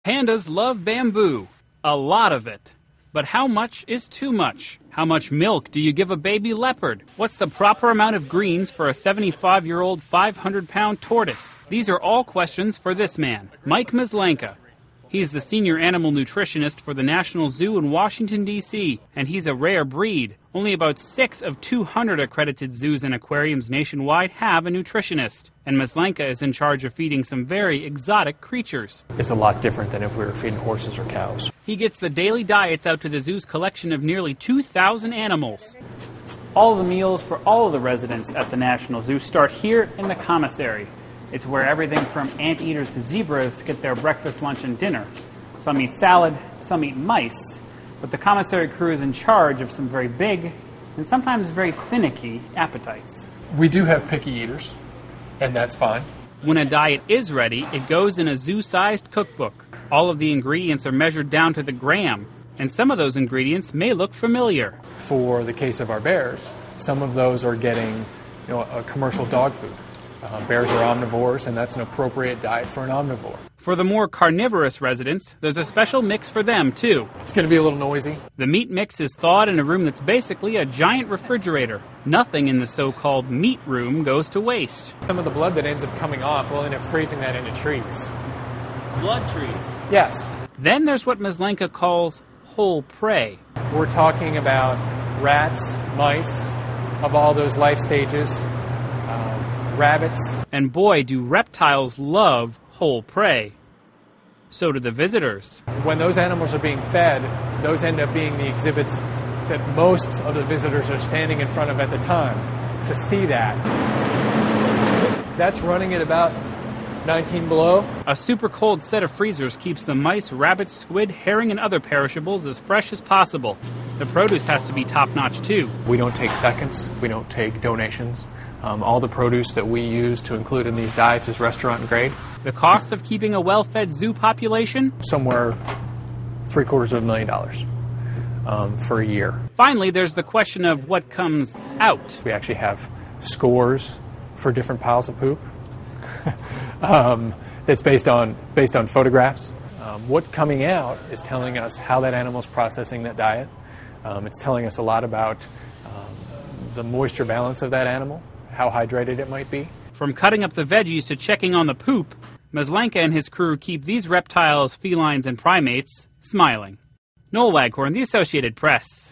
Pandas love bamboo. A lot of it. But how much is too much? How much milk do you give a baby leopard? What's the proper amount of greens for a 75-year-old, 500-pound tortoise? These are all questions for this man, Mike Maslanka. He's the Senior Animal Nutritionist for the National Zoo in Washington, D.C., and he's a rare breed. Only about 6 of 200 accredited zoos and aquariums nationwide have a nutritionist, and Maslanka is in charge of feeding some very exotic creatures. It's a lot different than if we were feeding horses or cows. He gets the daily diets out to the zoo's collection of nearly 2,000 animals. All the meals for all of the residents at the National Zoo start here in the Commissary. It's where everything from anteaters to zebras get their breakfast, lunch, and dinner. Some eat salad, some eat mice, but the commissary crew is in charge of some very big and sometimes very finicky appetites. We do have picky eaters, and that's fine. When a diet is ready, it goes in a zoo-sized cookbook. All of the ingredients are measured down to the gram, and some of those ingredients may look familiar. For the case of our bears, some of those are getting a commercial dog food. Bears are omnivores, and that's an appropriate diet for an omnivore. For the more carnivorous residents, there's a special mix for them, too. It's going to be a little noisy. The meat mix is thawed in a room that's basically a giant refrigerator. Nothing in the so-called meat room goes to waste. Some of the blood that ends up coming off, we'll end up freezing that into treats. Blood treats? Yes. Then there's what Maslanka calls whole prey. We're talking about rats, mice, of all those life stages, rabbits. And boy, do reptiles love whole prey. So do the visitors. When those animals are being fed, those end up being the exhibits that most of the visitors are standing in front of at the time. To see that, that's running at about 19 below. A super cold set of freezers keeps the mice, rabbits, squid, herring, and other perishables as fresh as possible. The produce has to be top-notch, too. We don't take seconds. We don't take donations. All the produce that we use to include in these diets is restaurant grade. The costs of keeping a well-fed zoo population? Somewhere $750,000 for a year. Finally, there's the question of what comes out. We actually have scores for different piles of poop. That's based on photographs. What's coming out is telling us how that animal's processing that diet. It's telling us a lot about the moisture balance of that animal, how hydrated it might be. From cutting up the veggies to checking on the poop, Maslanka and his crew keep these reptiles, felines, and primates smiling. Noel Waghorn, The Associated Press.